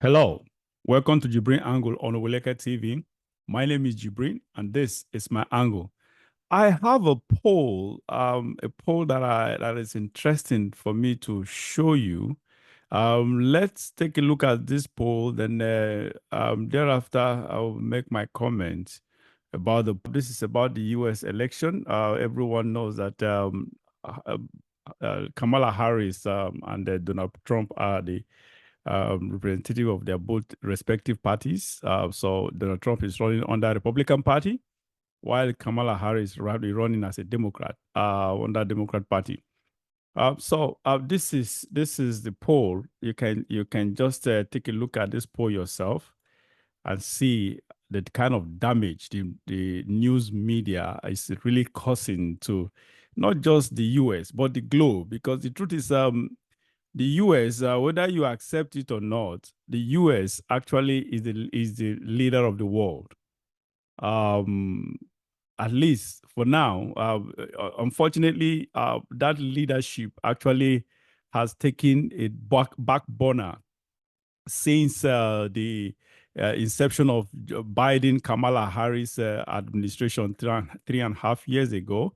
Hello, welcome to JIBRIN Angle on Oweleke TV. My name is JIBRIN, and this is my angle. I have a poll that is interesting for me to show you. Let's take a look at this poll, then thereafter I'll make my comments about this is about the U.S. election. Everyone knows that Kamala Harris and Donald Trump are the representative of their both respective parties. So Donald Trump is running under Republican Party, while Kamala Harris is running as a Democrat under Democrat Party. This is the poll. You can just take a look at this poll yourself and see the kind of damage the news media is really causing to not just the U.S. but the globe. Because the truth is, the U.S., whether you accept it or not, the U.S. actually is the leader of the world. At least for now. Unfortunately, that leadership actually has taken a back burner since the inception of Biden-Kamala Harris administration 3.5 years ago.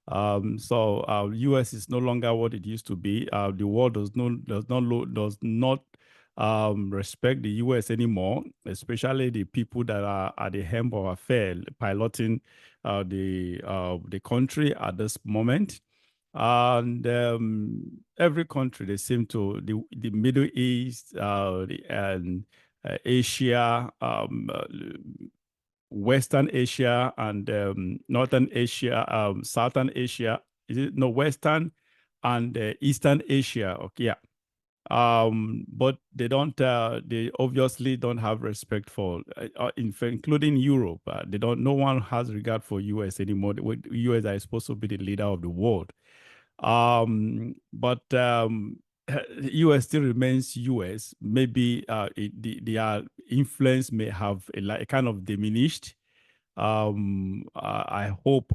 U.S. is no longer what it used to be. The world does not respect the U.S. anymore, especially the people that are at the helm of affairs, piloting the country at this moment. And every country, they seem to, the Middle East and Asia, Western Asia and Northern Asia, Southern Asia, Western and Eastern Asia. Okay, yeah. But they don't. They obviously don't have respect for, including Europe. No one has regard for U.S. anymore. The U.S. are supposed to be the leader of the world. U.S. still remains U.S. Maybe their influence may have a kind of diminished. I hope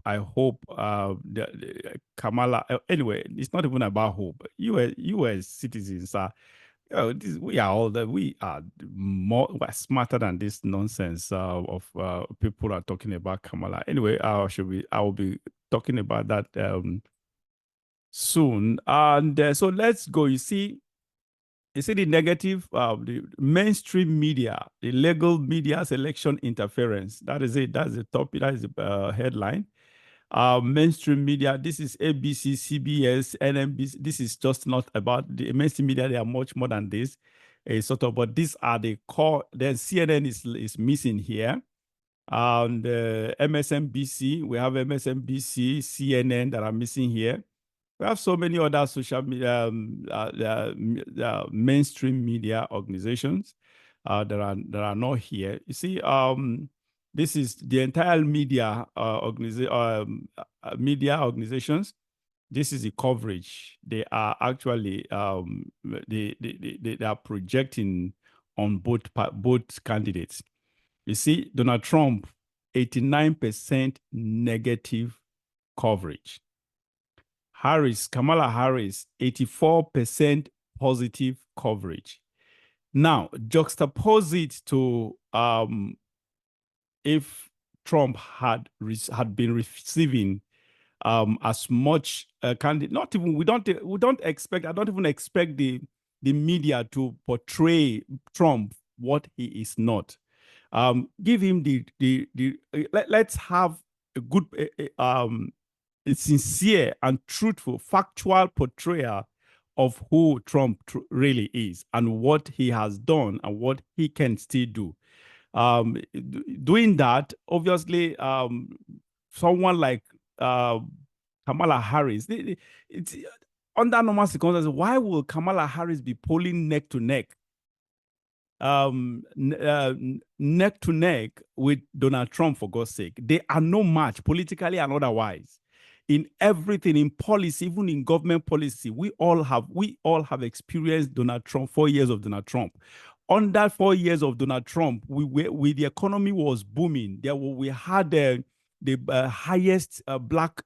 Kamala. Anyway, it's not even about hope. U.S. citizens are. We are we're smarter than this nonsense of people are talking about Kamala. Anyway, I will be talking about that soon. And so let's go. You see the negative, the mainstream media, the legal media's election interference. That is it. That's the topic. That is the headline. Mainstream media. This is ABC, CBS, NBC. This is just not about the mainstream media. They are much more than this. But these are the core. Then CNN is missing here. And MSNBC, we have MSNBC, CNN that are missing here. We have so many other social media, mainstream media organizations that are not here. You see, this is the entire media organizations. This is the coverage. They are actually they are projecting on both candidates. You see, Donald Trump, 89% negative coverage. Kamala Harris, 84% positive coverage. Now, juxtapose it to if Trump had been receiving as much candidate. Not even we don't expect. I don't even expect the media to portray Trump what he is not. Give him let's have a good a sincere and truthful, factual portrayal of who Trump really is and what he has done and what he can still do. Doing that, obviously, someone like Kamala Harris, it's under normal circumstances, why will Kamala Harris be polling neck to neck with Donald Trump, for God's sake? They are no match politically and otherwise. In everything, in policy, even in government policy, we all have experienced Donald Trump, 4 years of Donald Trump. Under 4 years of Donald Trump, the economy was booming. We had the highest black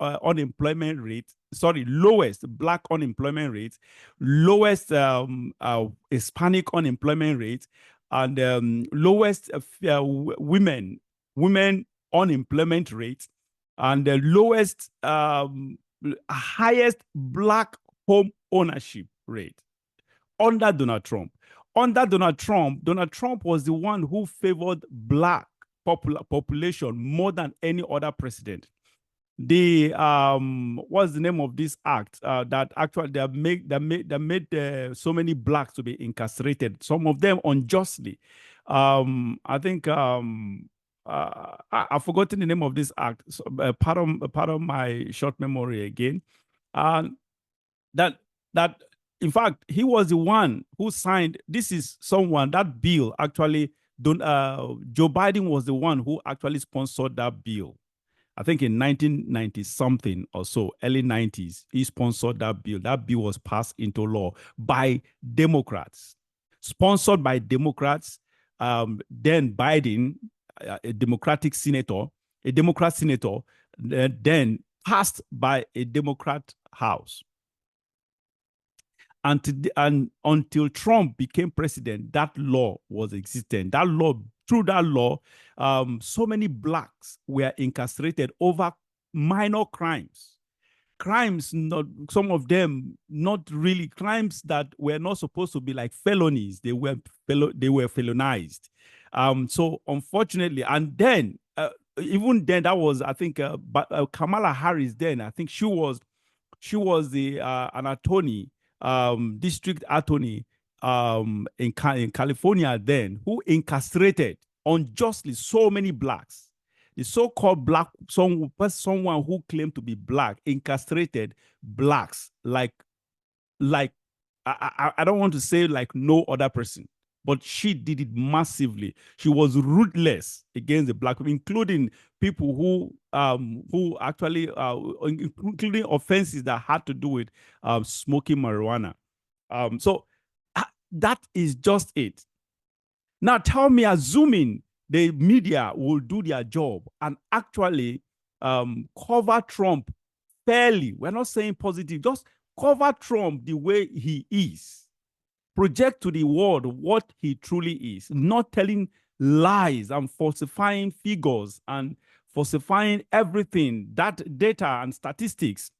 unemployment rate lowest black unemployment rate, lowest Hispanic unemployment rate, and lowest women unemployment rate, and the lowest highest black home ownership rate under Donald Trump. Under Donald Trump was the one who favored black population more than any other president. The what's the name of this act that actually made so many blacks to be incarcerated, some of them unjustly. I think I've forgotten the name of this act. So, pardon my short memory again. And that that in fact he was the one who signed. This is someone that bill actually. Don't Joe Biden was the one who actually sponsored that bill. I think in 1990 something or so, early 90s, he sponsored that bill. That bill was passed into law by Democrats, sponsored by Democrats. Then Biden, a Democratic senator, then passed by a Democrat House. And until Trump became president, that law was existent. Through that law, so many blacks were incarcerated over minor crimes. Not some of them not really crimes that were not supposed to be like felonies. They were felonized. So unfortunately, and then even then, that was I think Kamala Harris. Then I think she was an attorney. District attorney in California then, who incarcerated unjustly so many blacks. The so-called black, someone who claimed to be black, incarcerated blacks like I don't want to say like no other person, but she did it massively. She was ruthless against the black people, including people who actually including offenses that had to do with smoking marijuana. So that is just it. Now tell me, assuming the media will do their job and actually cover Trump fairly. We're not saying positive, just cover Trump the way he is. Project to the world what he truly is, not telling lies and falsifying figures and falsifying everything, that data and statistics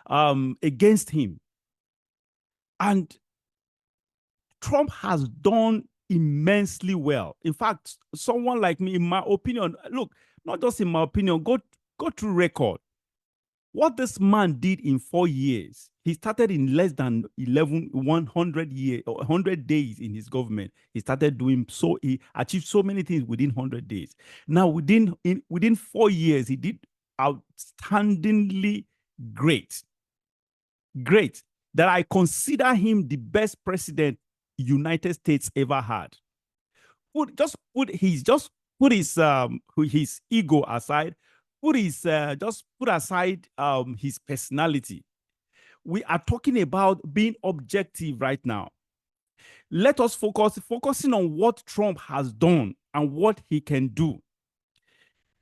against him. And Trump has done immensely well. In fact, someone like me, in my opinion, look, not just in my opinion, go through record. What this man did in 4 years, he started in less than 100 days in his government. He started doing so, he achieved so many things within 100 days. Now, within 4 years, he did outstandingly great. Great. That I consider him the best president United States ever had. Just put his ego aside. Just put aside his personality. We are talking about being objective right now. Let us focusing on what Trump has done and what he can do.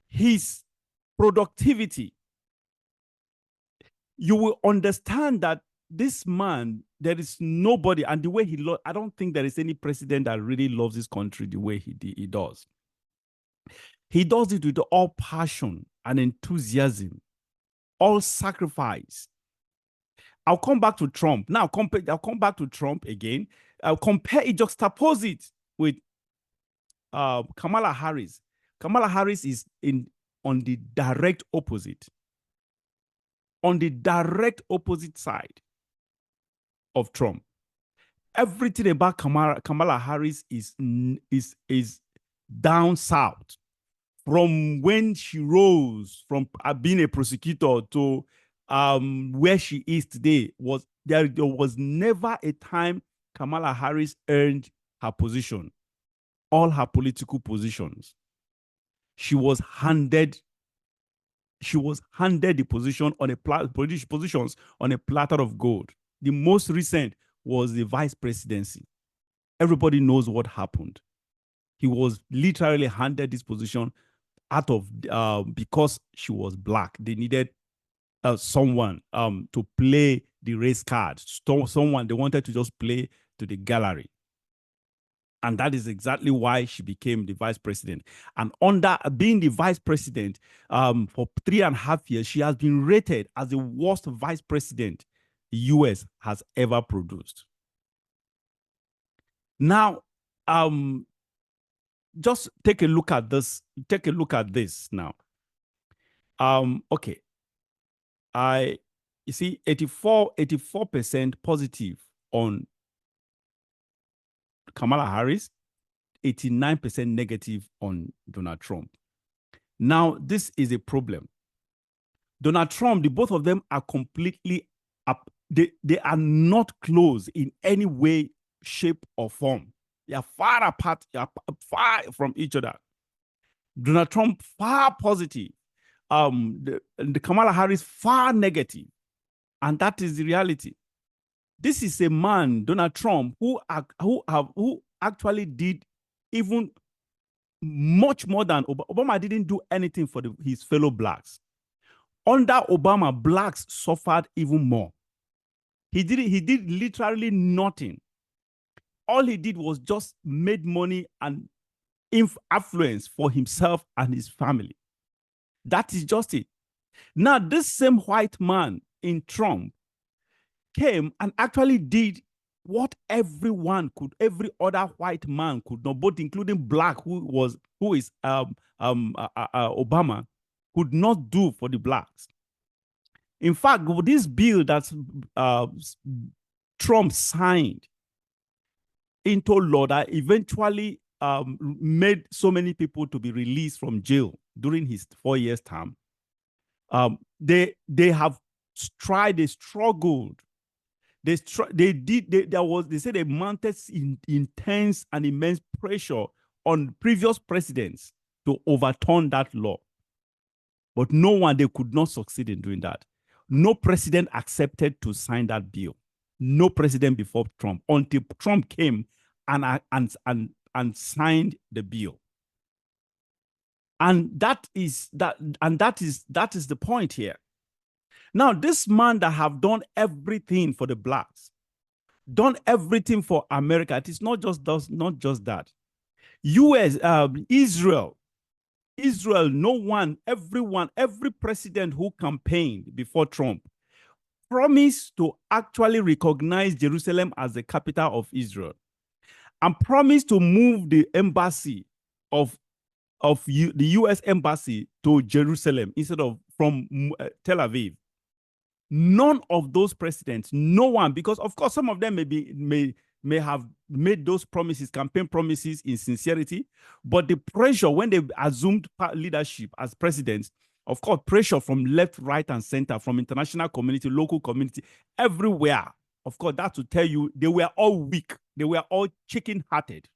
His productivity. You will understand that this man, there is nobody, and the way I don't think there is any president that really loves this country the way he does. He does it with all passion and enthusiasm, all sacrifice. I'll come back to Trump. Now, I'll come back to Trump again. I'll compare it, juxtapose it with Kamala Harris. Kamala Harris is on the direct opposite. On the direct opposite side of Trump. Everything about Kamala Harris is down south. From when she rose from being a prosecutor to where she is today, there was never a time Kamala Harris earned her position, all her political positions. She was handed the position on positions on a platter of gold. The most recent was the vice presidency. Everybody knows what happened. He was literally handed this position out of because she was black. They needed someone to play the race card. Someone they wanted to just play to the gallery. And that is exactly why she became the vice president. And under being the vice president for 3.5 years, she has been rated as the worst vice president the US has ever produced. Now, just take a look at this. Take a look at this now. Okay. You see 84% positive on Kamala Harris, 89% negative on Donald Trump. Now, this is a problem. Donald Trump, the both of them are completely up. They are not close in any way, shape, or form. They are far apart, far from each other. Donald Trump, far positive. The Kamala Harris, far negative. And that is the reality. This is a man, Donald Trump, who actually did even much more than Obama. Obama didn't do anything for his fellow blacks. Under Obama, blacks suffered even more. He did literally nothing. All he did was just made money and influence for himself and his family. That is just it. Now, this same white man in Trump came and actually did what every other white man could not, both including black, who is Obama, could not do for the blacks. In fact, this bill that Trump signed into law that eventually made so many people to be released from jail during his 4-year term, they have tried, they struggled. They said they mounted intense and immense pressure on previous presidents to overturn that law. But no one, they could not succeed in doing that. No president accepted to sign that bill. No president before Trump, until Trump came and signed the bill. And that is the point here. Now, this man that have done everything for the blacks, done everything for America, it is not just that. US, Israel, every president who campaigned before Trump promised to actually recognize Jerusalem as the capital of Israel and promised to move the embassy of the US embassy to Jerusalem instead of from Tel Aviv. None of those presidents, no one, because of course some of them may have made those promises, campaign promises, in sincerity, but the pressure when they assumed leadership as presidents, of course, pressure from left, right, and center, from international community, local community, everywhere. Of course, that to tell you they were all weak. They were all chicken-hearted.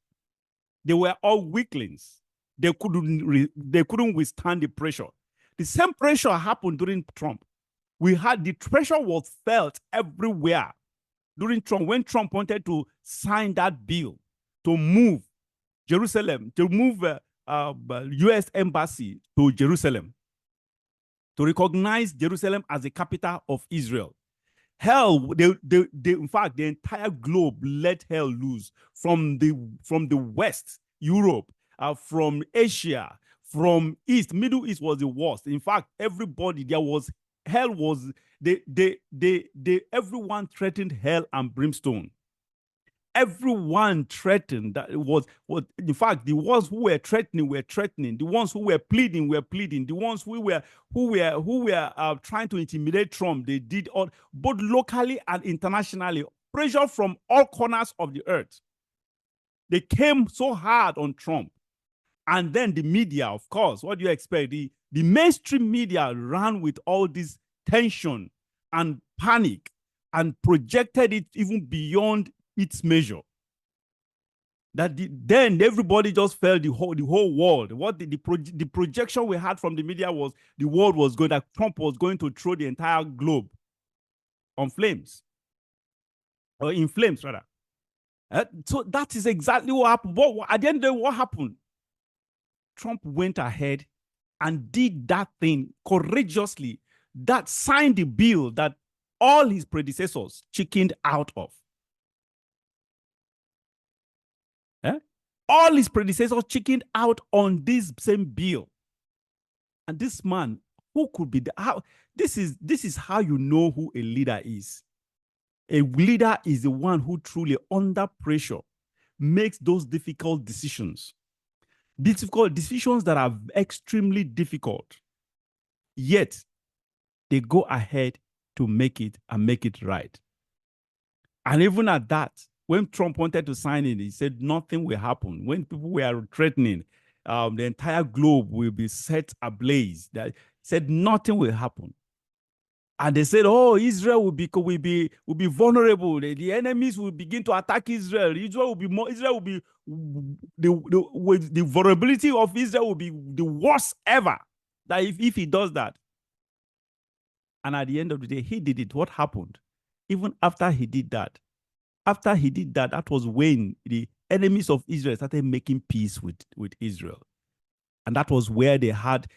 They were all weaklings. They couldn't withstand the pressure. The same pressure happened during Trump. The pressure was felt everywhere during Trump, when Trump wanted to sign that bill to move Jerusalem, to move US embassy to Jerusalem, to recognize Jerusalem as the capital of Israel. Hell, in fact, the entire globe let hell loose from the West, Europe, from Asia, from East. Middle East was the worst. In fact, everybody, everyone threatened hell and brimstone. Everyone threatened. That was in fact, the ones who were threatening were threatening. The ones who were pleading were pleading. The ones who were trying to intimidate Trump, they did all, both locally and internationally. Pressure from all corners of the earth. They came so hard on Trump. And then the media, of course, what do you expect? The mainstream media ran with all this tension and panic and projected it even beyond its measure. Then everybody just felt the whole world. What the projection we had from the media was the world was going, that Trump was going to throw the entire globe on flames, or in flames rather. So that is exactly what happened. At the end of the day, what happened? Trump went ahead and did that thing courageously that signed the bill that all his predecessors chickened out of. Eh? All his predecessors chickened out on this same bill. And this man, who could be this is how you know who a leader is. A leader is the one who truly, under pressure, makes those difficult decisions. Difficult decisions that are extremely difficult. Yet, they go ahead to make it and make it right. And even at that, when Trump wanted to sign it, he said nothing will happen. When people were threatening, the entire globe will be set ablaze. That said nothing will happen. And they said, oh, Israel will be vulnerable. The enemies will begin to attack Israel. Israel will be the vulnerability of Israel will be the worst ever. That if he does that. And at the end of the day, he did it. What happened? Even after he did that, that was when the enemies of Israel started making peace with Israel. And that was when they had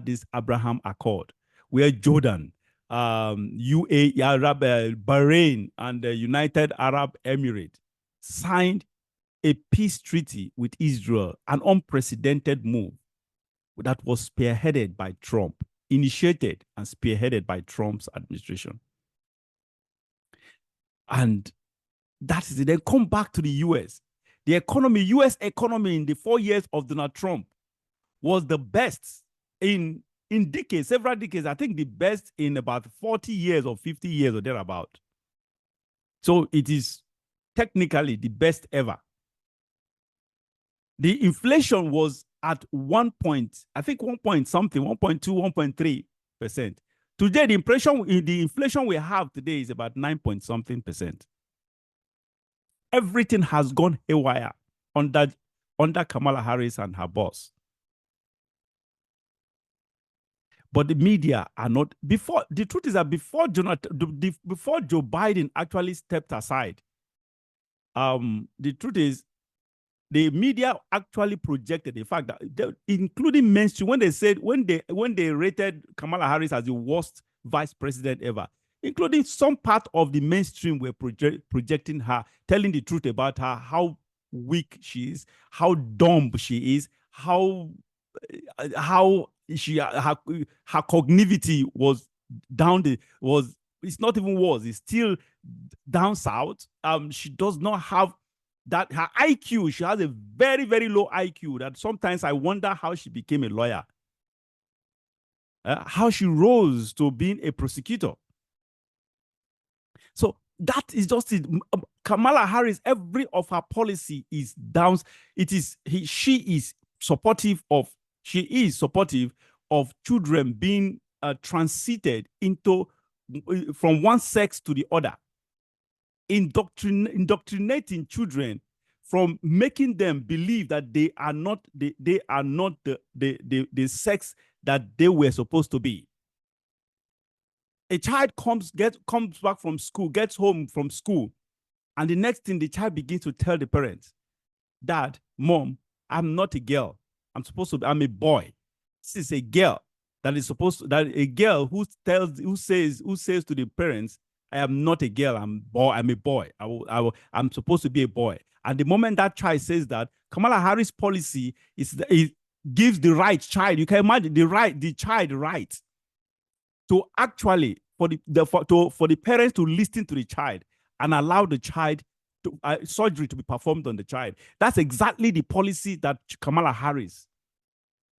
this Abraham Accord, where Jordan, UAE, Bahrain, and the United Arab Emirates signed a peace treaty with Israel, an unprecedented move that was spearheaded by Trump, initiated and spearheaded by Trump's administration. And that is it. Then come back to the US. The economy, US economy in the 4 years of Donald Trump was the best in decades, several decades. I think the best in about 40 years or 50 years or thereabout. So it is technically the best ever. The inflation was at 1 point, I think 1 point something, 1.2, 1.3%. Today, the inflation we have today is about 9 point something percent. Everything has gone haywire under Kamala Harris and her boss. But the media are not. The truth is that before Joe Biden actually stepped aside, the truth is the media actually projected the fact that, including mainstream, when they rated Kamala Harris as the worst vice president ever, including some part of the mainstream were projecting her, telling the truth about her, how weak she is, how dumb she is, how her cognitivity was it's not even worse, it's still down south. She does not have that. Her IQ, she has a very, very low IQ that sometimes I wonder how she became a lawyer, how she rose to being a prosecutor. So that is just it. Kamala Harris, every of her policy is down. She is supportive of children being transited into from one sex to the other, indoctrinating children, from making them believe that they are not the sex that they were supposed to be. A child comes back from school, gets home from school, and the next thing the child begins to tell the parents, Dad, Mom, I'm not a girl. I'm a boy. This is a girl a girl who says to the parents, I am not a girl, I'm a boy. I'm supposed to be a boy. And the moment that child says that, Kamala Harris' policy gives the right child, you can imagine the child right to actually for the parents to listen to the child and allow the child to surgery to be performed on the child. That's exactly the policy that Kamala Harris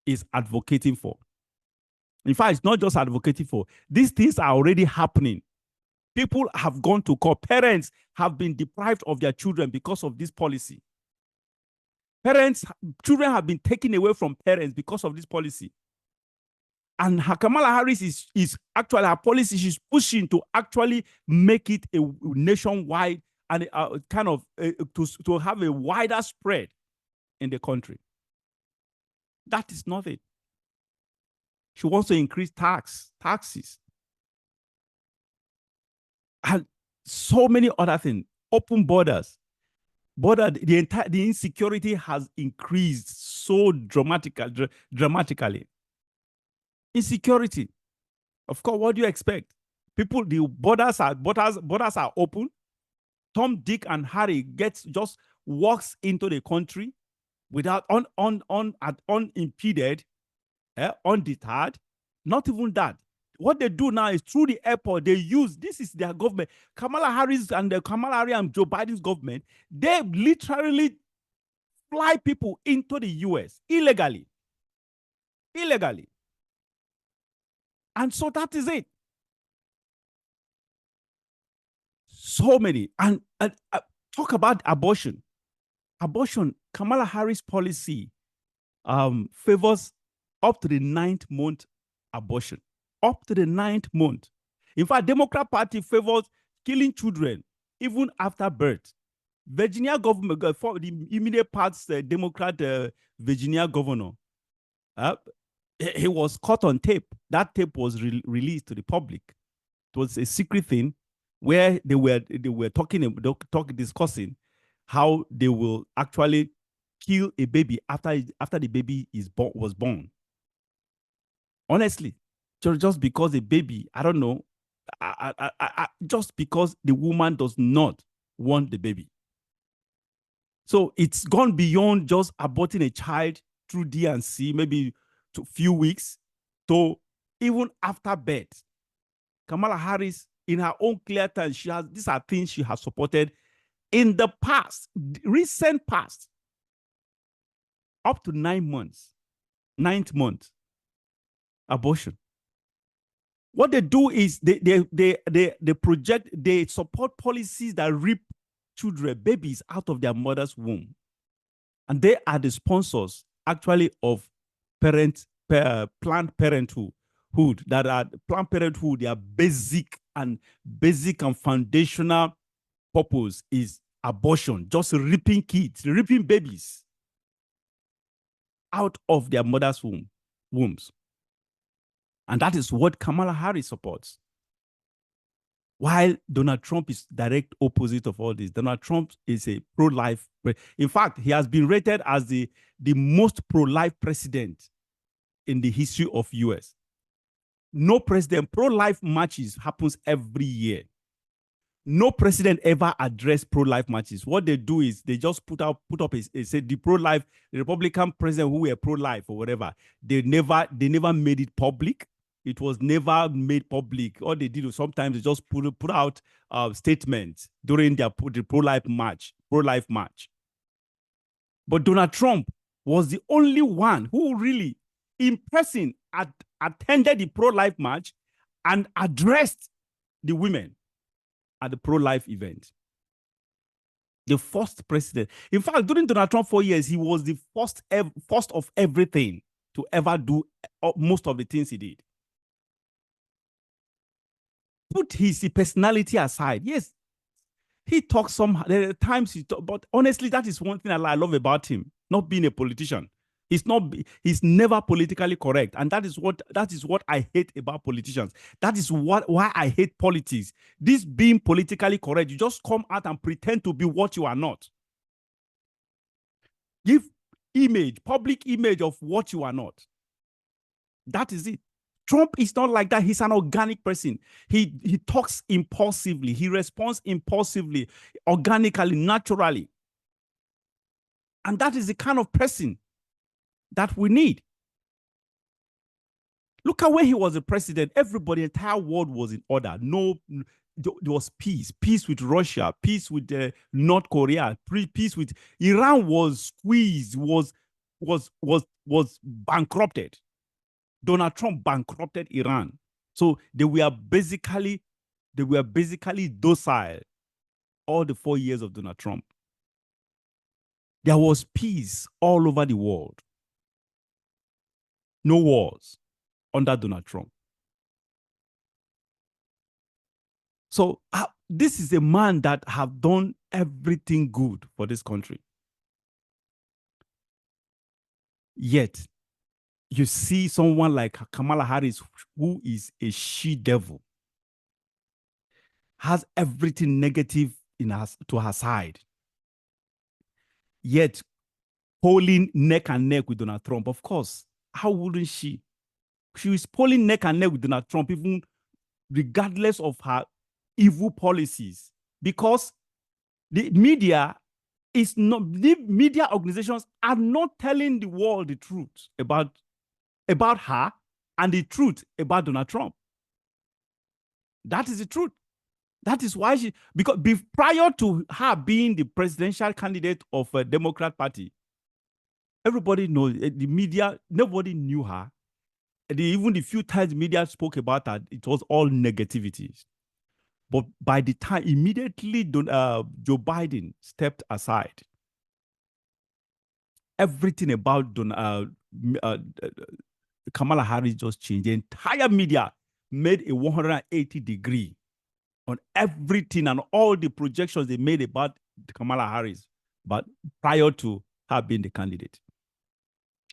is advocating for. In fact, it's not just advocating for. These things are already happening. People have gone to court. Parents have been deprived of their children because of this policy. Children have been taken away from parents because of this policy. And Kamala Harris is actually, her policy, she's pushing to actually make it a nationwide and to have a wider spread in the country. That is not it. She wants to increase taxes. And so many other things. Open borders. The insecurity has increased so dramatically. Insecurity. Of course, what do you expect? People, the borders are open. Tom, Dick, and Harry just walks into the country without unimpeded, undeterred. Not even that. What they do now is through the airport, this is their government. Kamala Harris and Joe Biden's government, they literally fly people into the US illegally. Illegally. And so that is it. So many. And talk about abortion. Kamala Harris policy favors up to the 9th month abortion. Up to the 9th month. In fact, Democrat Party favors killing children even after birth. Virginia government, for the immediate past Democrat Virginia governor, he was caught on tape. That tape was released to the public. It was a secret thing where they were discussing how they will actually kill a baby after the baby was born. Honestly, just because a baby, I don't know, just because the woman does not want the baby. So it's gone beyond just aborting a child through D&C, maybe to a few weeks, to even after birth. Kamala Harris, in her own clear time, these are things she has supported in the past, recent past, up to 9 months, 9th month abortion. What they do is they support policies that rip children, babies out of their mother's womb. And they are the sponsors actually of Planned Parenthood. Planned Parenthood, their basic and foundational purpose is abortion, just ripping kids, ripping babies out of their mother's wombs. And that is what Kamala Harris supports. While Donald Trump is direct opposite of all this. Donald Trump is a pro-life. In fact, he has been rated as the most pro-life president in the history of US. No president, pro-life marches happens every year. No president ever addressed pro-life marches. What they do is they just put up the pro-life, the Republican president who were pro-life or whatever. They never made it public. It was never made public. All they did was sometimes they just put out statements during the pro-life march. But Donald Trump was the only one who really, in person, attended the pro-life march and addressed the women at the pro-life event. The first president. In fact, during Donald Trump 4 years, he was the first of everything to ever do most of the things he did. Put his personality aside. Yes, he talks there are times he talks, but honestly, that is one thing I love about him, not being a politician. He's never politically correct. And that is what I hate about politicians. That is why I hate politics. This being politically correct, you just come out and pretend to be what you are not. Give public image of what you are not. That is it. Trump is not like that. He's an organic person. He talks impulsively. He responds impulsively, organically, naturally. And that is the kind of person that we need. Look at when he was the president. Everybody, the entire world was in order. There was peace. Peace with Russia. Peace with North Korea. Peace with Iran was squeezed. Was bankrupted. Donald Trump bankrupted Iran. So they were basically docile all the 4 years of Donald Trump. There was peace all over the world. No wars under Donald Trump. So this is a man that have done everything good for this country. Yet, you see someone like Kamala Harris, who is a she-devil, has everything negative to her side, yet holding neck and neck with Donald Trump. Of course, how wouldn't she? She is polling neck and neck with Donald Trump, even regardless of her evil policies, because the media is not, the media organizations are not telling the world the truth about her and the truth about Donald Trump. That is the truth. That is why because prior to her being the presidential candidate of a Democrat Party, everybody knows the media, nobody knew her. Even the few times the media spoke about her, it was all negativities. But by the time, immediately Joe Biden stepped aside, everything about Kamala Harris just changed. The entire media made a 180-degree on everything and all the projections they made about Kamala Harris, but prior to her being the candidate.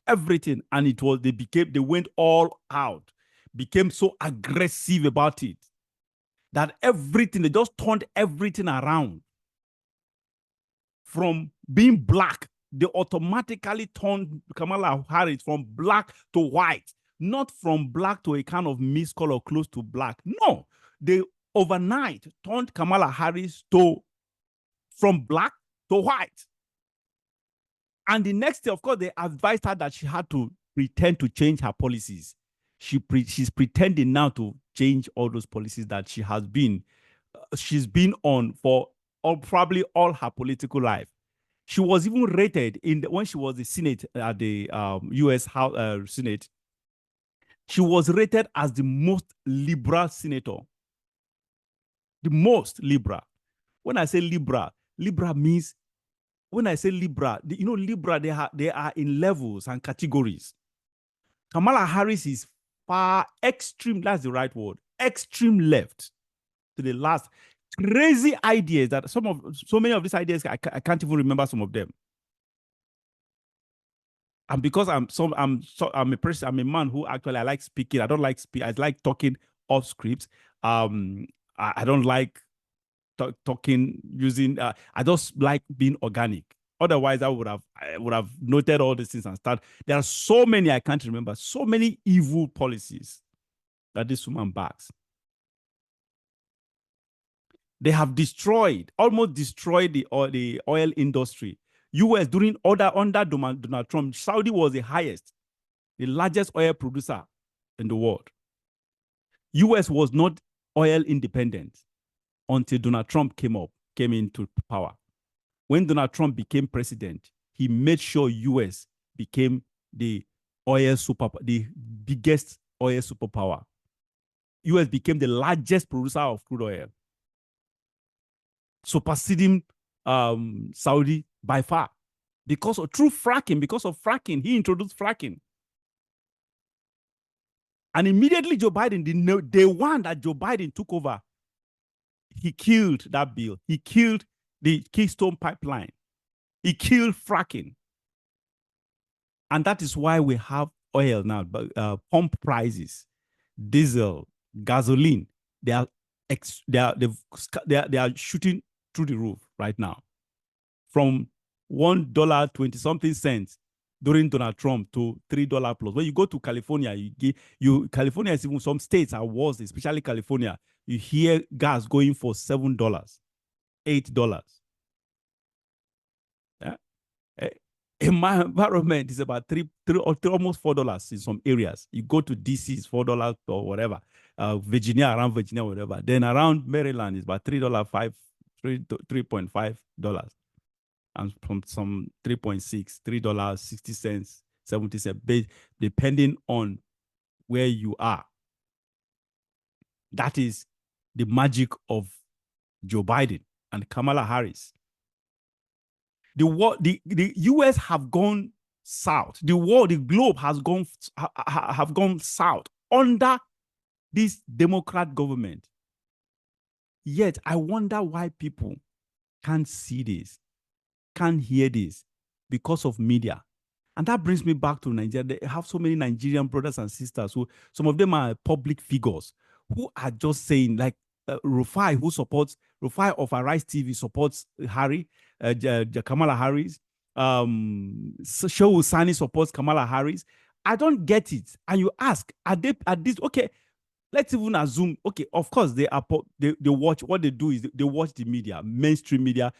Everything, and they went all out, became so aggressive about it that they just turned everything around. From being black, they automatically turned Kamala Harris from black to white, not from black to a kind of mixed color close to black. No, they overnight turned Kamala Harris from black to white. And the next day, of course, they advised her that she had to pretend to change her policies. She's pretending now to change all those policies that she's been on for probably all her political life. She was even rated when she was the Senate at the U.S. House Senate. She was rated as the most liberal senator. The most liberal. When I say liberal means, when I say liberal, liberal, they are in levels and categories. Kamala Harris is far extreme, that's the right word, extreme left to the last. Crazy ideas that so many of these ideas, I can't even remember some of them. And because I'm a man who actually, I like speaking. I don't like I like talking off scripts. I don't like talking using. I just like being organic. Otherwise, I would have noted all these things and start. There are so many I can't remember. So many evil policies that this woman backs. They have almost destroyed the oil industry. U.S. under Donald Trump, Saudi was the largest oil producer in the world. U.S. was not oil independent until Donald Trump came into power. When Donald Trump became president, he made sure U.S. became the biggest oil superpower. U.S. became the largest producer of crude oil, superseding Saudi by far. Because of fracking, he introduced fracking. And immediately Joe Biden, the day one that Joe Biden took over, he killed that bill. He killed the Keystone Pipeline. He killed fracking. And that is why we have oil now, pump prices, diesel, gasoline. They are shooting through the roof right now. From $1.20-something during Donald Trump to $3 plus. When you go to California, California is even, some states are worse, especially California. You hear gas going for $7, $8. Yeah. In my environment, it's about three almost $4 in some areas. You go to DC, it's $4 or whatever. Virginia, around Virginia, whatever. Then around Maryland, it's about $3.5. And from some $3.6, $3.60, 70 cents, depending on where you are. That is the magic of Joe Biden and Kamala Harris. The U.S. have gone south. The globe has gone south under this Democrat government. Yet I wonder why people can't see this, can't hear this, because of media. And that brings me back to Nigeria. They have so many Nigerian brothers and sisters who, some of them are public figures, who are just saying, like Rufai of Arise TV supports Kamala Harris. Shehu Sani supports Kamala Harris. I don't get it. And you ask, are this okay? Let's even assume, okay, of course they watch. What they do is they watch the media, mainstream media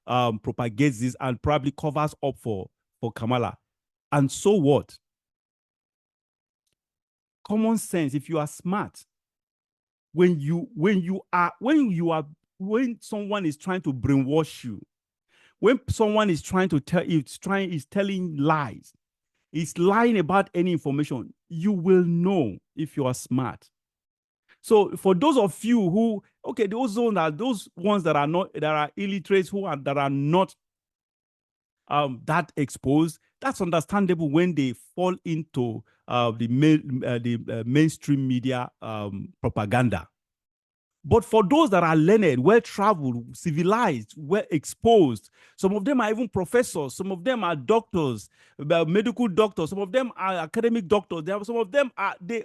propagates this and probably covers up for Kamala. And so what? Common sense, if you are smart, when someone is trying to brainwash you, when someone is trying to tell you, is telling lies, is lying about any information, you will know if you are smart. So for those of you who, okay, those ones that are illiterate, that are not that exposed, that's understandable when they fall into the mainstream media propaganda. But for those that are learned, well-traveled, civilized, well-exposed, some of them are even professors, some of them are doctors, medical doctors, some of them are academic doctors, some of them are, they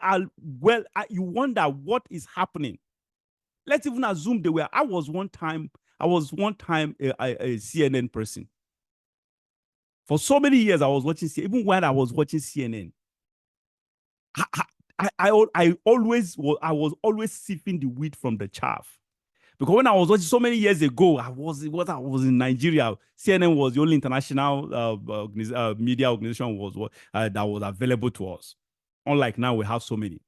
are well, you wonder what is happening. Let's even assume they were, I was one time a CNN person. For so many years, I was watching, even when I was watching CNN, I was always sifting the wheat from the chaff. Because when I was watching so many years ago, I was in Nigeria. CNN was the only international media organization that was available to us. Unlike now, we have so many.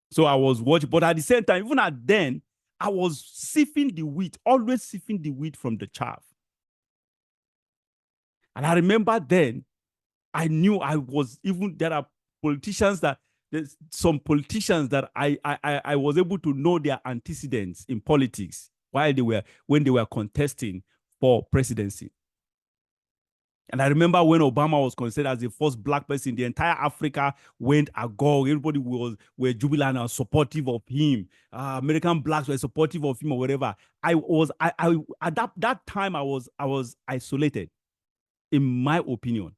So I was watching, but at the same time, even at then, I was sifting the wheat, always sifting the wheat from the chaff. And I remember then, I knew there are politicians that, there's some politicians that I was able to know their antecedents in politics when they were contesting for presidency. And I remember when Obama was considered as the first black person, the entire Africa went agog. Everybody were jubilant and supportive of him. American blacks were supportive of him or whatever. At that time I was isolated. In my opinion,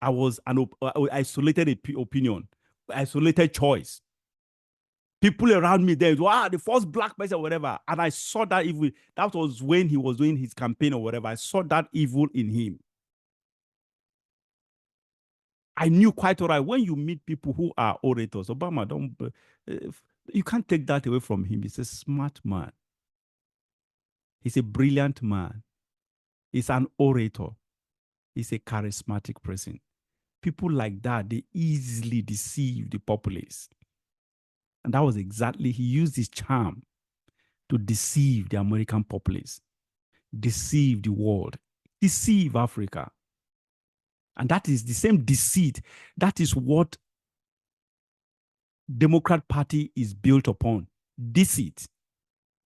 I was an isolated opinion, isolated choice. People around me there, the first black person or whatever. And I saw that evil. That was when he was doing his campaign or whatever. I saw that evil in him. I knew quite all right. When you meet people who are orators, Obama, you can't take that away from him. He's a smart man. He's a brilliant man. He's an orator. He's a charismatic person. People like that, they easily deceive the populace. And that was exactly, he used his charm to deceive the American populace, deceive the world, deceive Africa. And that is the same deceit. That is what Democrat Party is built upon. Deceit.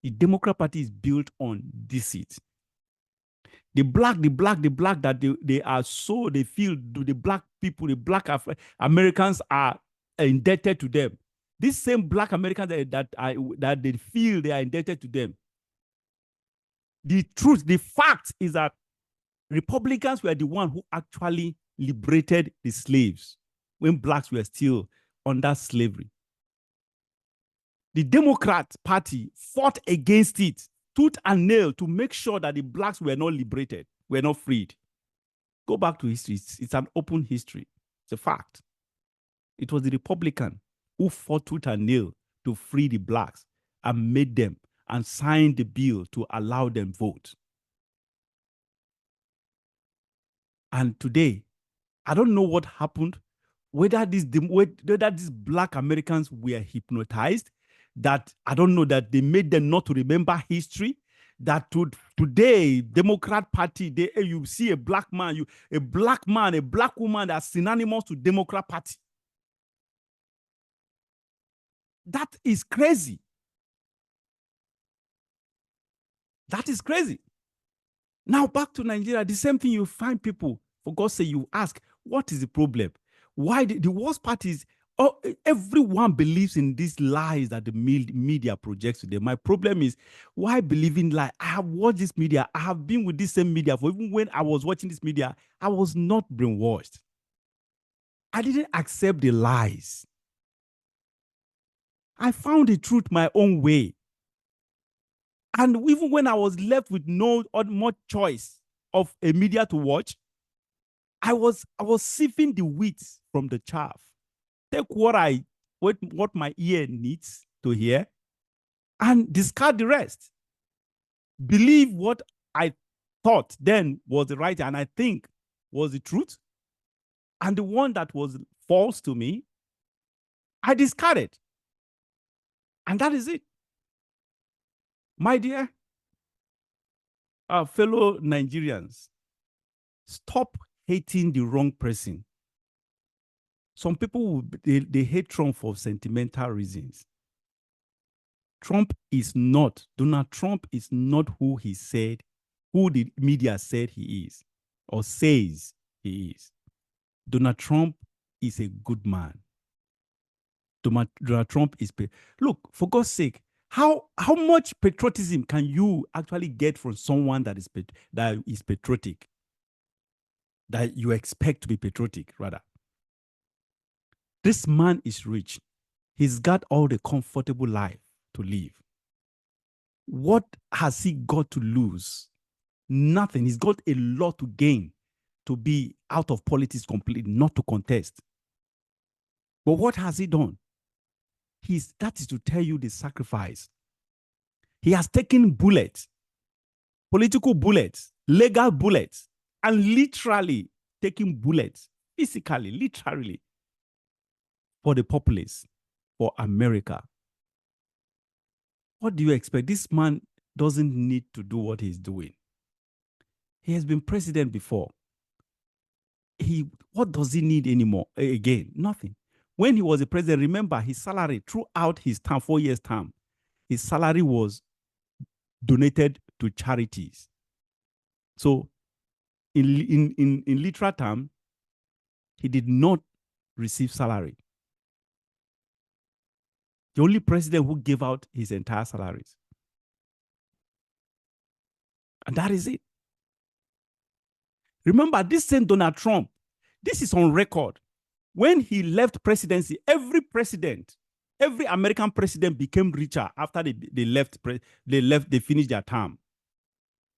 The Democrat Party is built on deceit. The black that they are so, they feel the black people, the black Americans are indebted to them. These same black Americans that they feel they are indebted to them. The truth, the fact is that Republicans were the one who actually liberated the slaves when blacks were still under slavery. The Democrat Party fought against it, tooth and nail, to make sure that the blacks were not liberated, were not freed. Go back to history. It's an open history. It's a fact. It was the Republican who fought tooth and nail to free the blacks and made them and signed the bill to allow them vote. And today, I don't know what happened, whether these black Americans were hypnotized, that I don't know, that they made them not to remember history, that today, Democrat Party, you see a black man, a black woman that's synonymous to Democrat Party. That is crazy. That is crazy. Now back to Nigeria, the same thing. You find people, for God's sake, you ask, what is the problem? Why the worst part is, everyone believes in these lies that the media projects to them. My problem is, why believing lies? I have watched this media. I have been with this same media for, even when I was watching this media, I was not brainwashed. I didn't accept the lies. I found the truth my own way. And even when I was left with no more choice of a media to watch, I was sieving the wheat from the chaff. Take what my ear needs to hear and discard the rest. Believe what I thought then was the right and I think was the truth. And the one that was false to me, I discarded. And that is it. My dear fellow Nigerians, stop hating the wrong person. Some people, they hate Trump for sentimental reasons. Donald Trump is not who he said, who the media said he is, or says he is. Donald Trump is a good man. Donald Trump is, look, for God's sake, how much patriotism can you actually get from someone that is patriotic, that you expect to be patriotic, rather? This man is rich. He's got all the comfortable life to live. What has he got to lose? Nothing. He's got a lot to gain to be out of politics completely, not to contest. But what has he done? That is to tell you the sacrifice. He has taken bullets, political bullets, legal bullets, and literally taking bullets, physically, literally, for the populace, for America. What do you expect? This man doesn't need to do what he's doing. He has been president before. What does he need anymore? Again, nothing. When he was a president, remember his salary throughout his term, 4 years term, his salary was donated to charities. So in literal term, he did not receive salary. The only president who gave out his entire salaries. And that is it. Remember, this same Donald Trump, this is on record. When he left presidency, every American president became richer after they finished their term.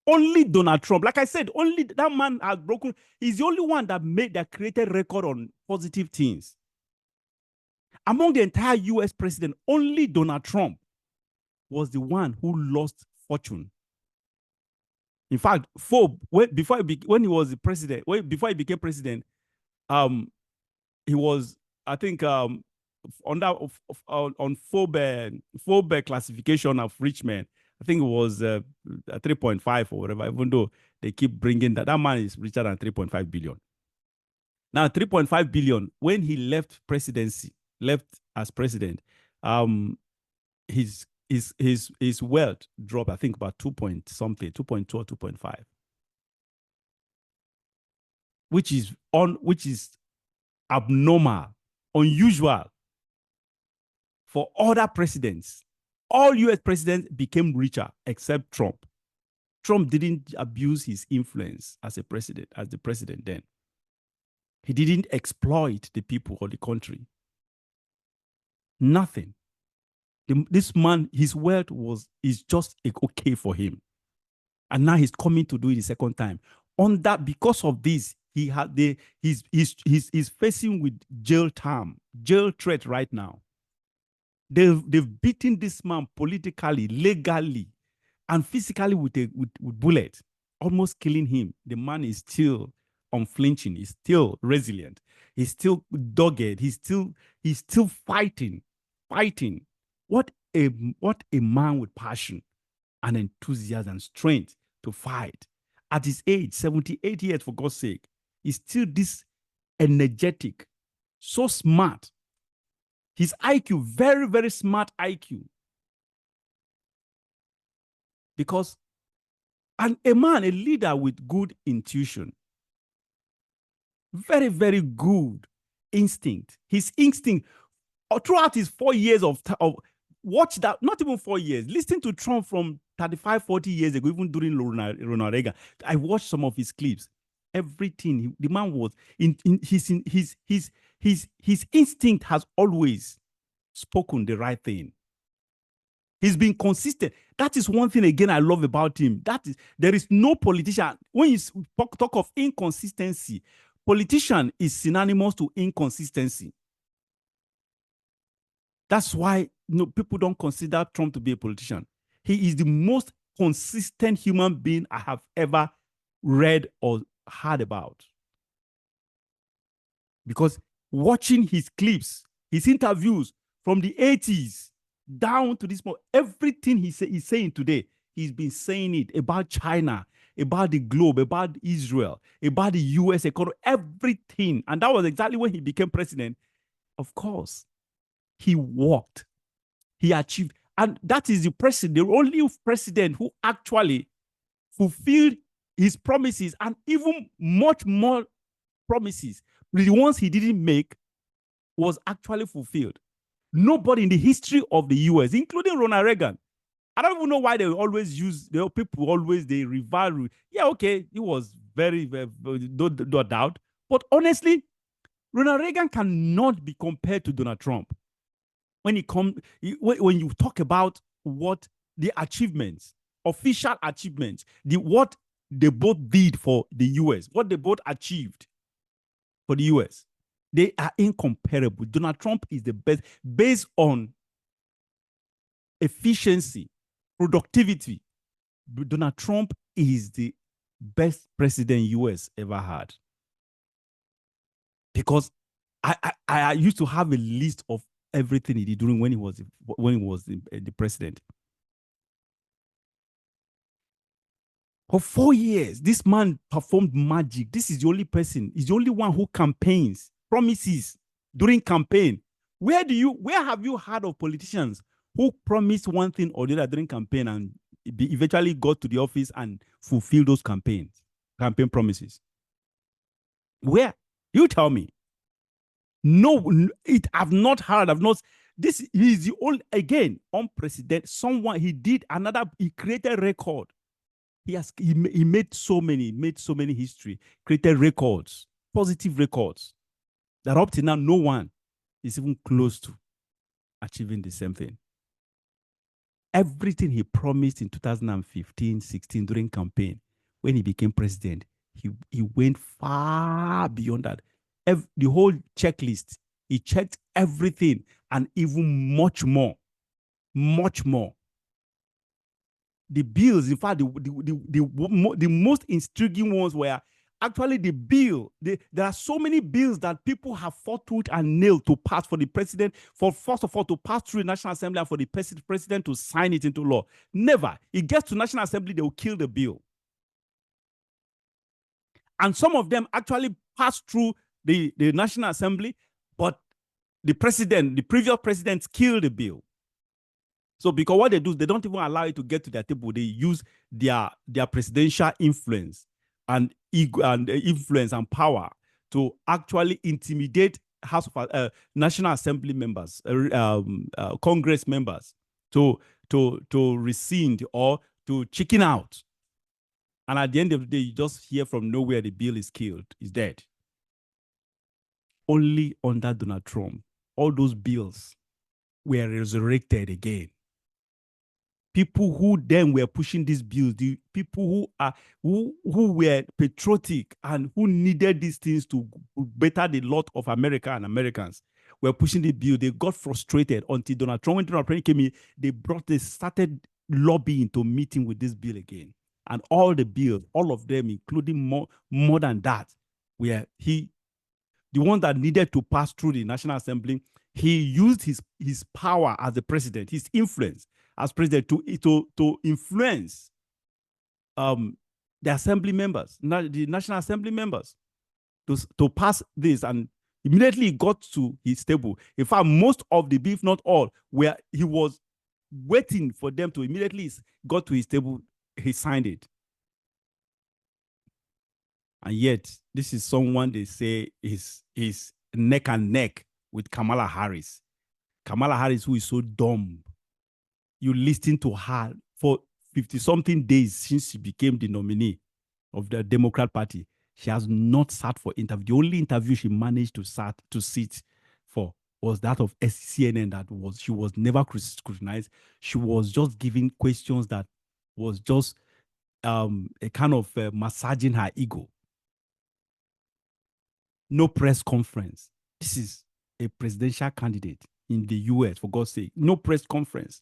Only Donald Trump, like I said, only that man has broken. He's the only one that created record on positive things. Among the entire US president, only Donald Trump was the one who lost fortune. In fact, before he became president, he was, I think, on Forbes classification of rich men. I think it was 3.5 or whatever, even though they keep bringing that man is richer than 3.5 billion. Now, 3.5 billion, when he left as president, his wealth dropped, I think, about 2.2 or 2.5, which is abnormal, unusual for other presidents. All US presidents became richer except Trump. Trump didn't abuse his influence as the president then. He didn't exploit the people or the country. Nothing. This man, his wealth is just okay for him. And now he's coming to do it the second time. Because of this, he's facing with jail threat right now. They've beaten this man politically, legally, and physically with bullets, almost killing him. The man is still unflinching. He's still resilient. He's still dogged. He's still fighting. What a man with passion and enthusiasm and strength to fight. At his age, 78 years, for God's sake, he's still this energetic, so smart. His IQ, very, very smart IQ. Because a leader with good intuition, very, very good instinct. His instinct, throughout his 4 years of watch that, not even 4 years, listen to Trump from 35, 40 years ago, even during Ronald Reagan. I watched some of his clips. Everything, the man was, his instinct has always spoken the right thing. He's been consistent. That is one thing, again, I love about him. There is no politician, when you talk of inconsistency, politician is synonymous to inconsistency. That's why people don't consider Trump to be a politician. He is the most consistent human being I have ever read or heard about. Because watching his clips, his interviews from the 80s down to this moment, everything he's saying today, he's been saying it about China, about the globe, about Israel, about the US economy, everything. And that was exactly when he became president. Of course, he walked, he achieved. And that is the only president who actually fulfilled his promises and even much more promises. The ones he didn't make was actually fulfilled. Nobody in the history of the US, including Ronald Reagan, I don't even know why they always use, people always, they revile. Yeah, okay, it was very, very, no doubt. But honestly, Ronald Reagan cannot be compared to Donald Trump. When you talk about what the achievements, official achievements, what they both did for the US, what they both achieved for the US, they are incomparable. Donald Trump is the best based on efficiency, productivity. Donald Trump is the best president US ever had. Because I used to have a list of everything he did during when he was the president. For 4 years, this man performed magic. This is the only person. He's the only one who campaigns, promises during campaign. Where have you heard of politicians who promised one thing or the other during campaign and eventually got to the office and fulfilled those campaign promises? Where? You tell me. No, I've not heard. This is the only, again, unprecedented. He created record. He made so many history, created records, positive records, that up to now, no one is even close to achieving the same thing. Everything he promised in 2015, 16 during campaign, when he became president, he went far beyond that. The whole checklist, he checked everything and even much more. The bills, in fact, the most intriguing ones were actually the bill. There are so many bills that people have fought tooth and nail to pass for the president, first of all, to pass through the National Assembly and for the president to sign it into law. Never. It gets to National Assembly, they will kill the bill. And some of them actually passed through the National Assembly, but the previous presidents killed the bill. So because what they do is they don't even allow it to get to their table. They use their presidential influence and influence and power to actually intimidate National Assembly members, Congress members to rescind or to chicken out. And at the end of the day, you just hear from nowhere the bill is killed, is dead. Only under Donald Trump, all those bills were resurrected again. People who then were pushing these bills, the people who were patriotic and who needed these things to better the lot of America and Americans, were pushing the bill. They got frustrated until Donald Trump, when Donald Trump came in, they started lobbying to meet him with this bill again. And all the bills, all of them, including more than that, where the ones that needed to pass through the National Assembly, he used his power as the president, his influence as president to influence the assembly members, the National Assembly members, to pass this, and immediately he got to his table. In fact, most of the bill, if not all, where he was waiting for them to immediately got to his table, he signed it. And yet, this is someone they say is neck and neck with Kamala Harris. Kamala Harris, who is so dumb. You listen to her for 50-something days since she became the nominee of the Democrat Party. She has not sat for interview. The only interview she managed to sit for was that of CNN. She was never scrutinized. She was just giving questions that was just a kind of massaging her ego. No press conference. This is a presidential candidate in the US, for God's sake. No press conference.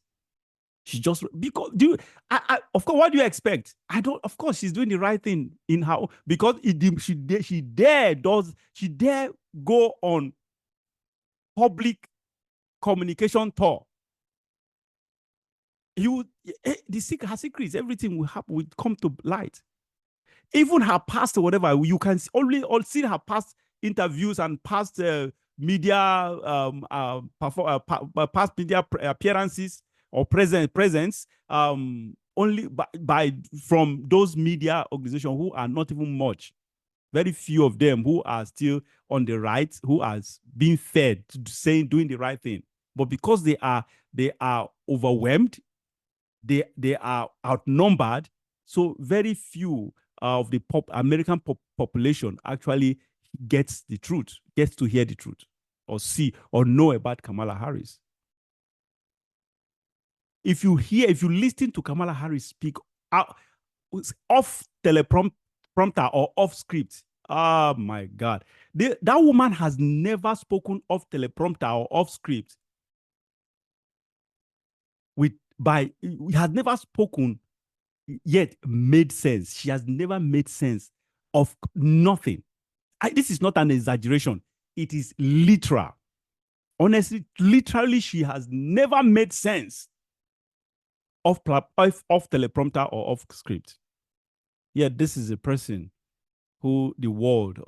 She just, because of course, what do you expect? I don't, of course, she's doing the right thing in her, because she dare go on public communication tour. Her secrets, everything will come to light. Even her past or whatever, you can only see her past interviews and past media, past media appearances or presence, only from those media organizations who are not even much. Very few of them who are still on the right, who are being fed to doing the right thing. But because they are overwhelmed, they are outnumbered, so very few of the American population actually gets the truth, gets to hear the truth, or see or know about Kamala Harris. If you listen to Kamala Harris speak off teleprompter or off script, oh my God, that woman has never spoken off teleprompter or off script. Has never spoken yet made sense. She has never made sense of nothing. This is not an exaggeration. It is literal. Honestly, literally, she has never made sense of teleprompter or off script. Yet this is a person who the world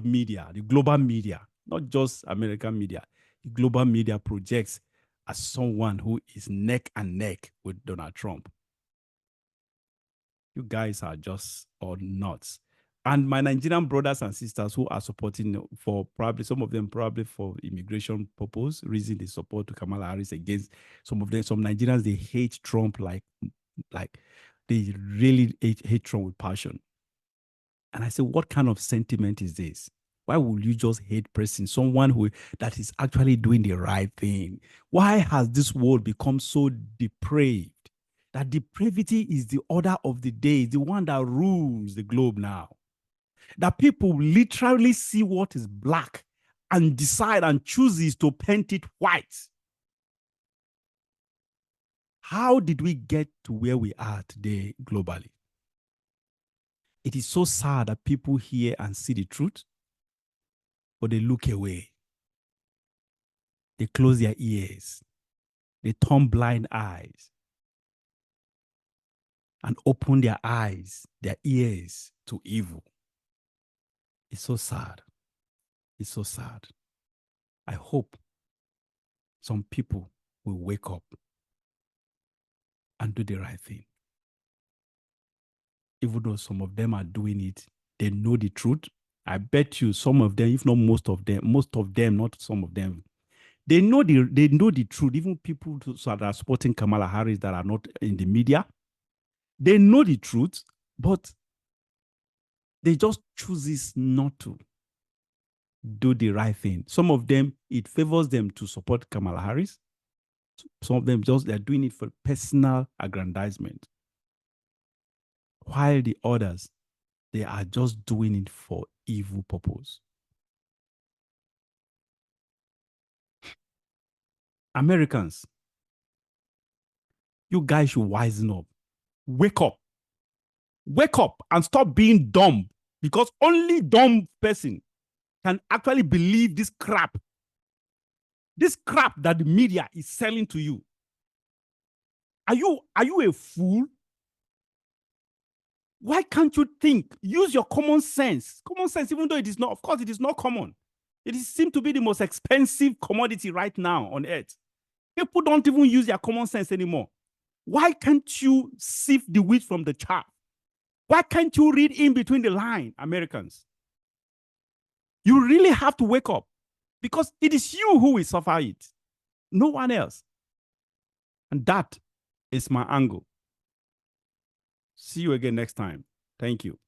media, the global media, not just American media, the global media projects as someone who is neck and neck with Donald Trump. You guys are just all nuts. And my Nigerian brothers and sisters who are supporting, for probably some of them probably for immigration purpose, reason they support to Kamala Harris against some of them. Some Nigerians, they hate Trump like they really hate Trump with passion. And I say, what kind of sentiment is this? Why would you just hate someone that is actually doing the right thing? Why has this world become so depraved? That depravity is the order of the day, the one that rules the globe now. That people literally see what is black and decide and chooses to paint it white. How did we get to where we are today globally? It is so sad that people hear and see the truth, but they look away. They close their ears. They turn blind eyes and open their eyes, their ears to evil. It's so sad. It's so sad. I hope some people will wake up and do the right thing. Even though some of them are doing it, they know the truth. I bet you some of them, if not most of them, not some of them, they know the truth. Even people that are supporting Kamala Harris that are not in the media, they know the truth, but they just choose not to do the right thing. Some of them, it favors them to support Kamala Harris. Some of them they're doing it for personal aggrandizement. While the others, they are just doing it for evil purpose. Americans, you guys should wisen up. Wake up. Wake up and stop being dumb, because only dumb person can actually believe this crap. This crap that the media is selling to you. Are you a fool? Why can't you think? Use your common sense. Common sense, even though it is not, of course, it is not common. It seems to be the most expensive commodity right now on earth. People don't even use their common sense anymore. Why can't you sift the wheat from the chaff? Why can't you read in between the line, Americans? You really have to wake up, because it is you who will suffer it, no one else. And that is my angle. See you again next time. Thank you.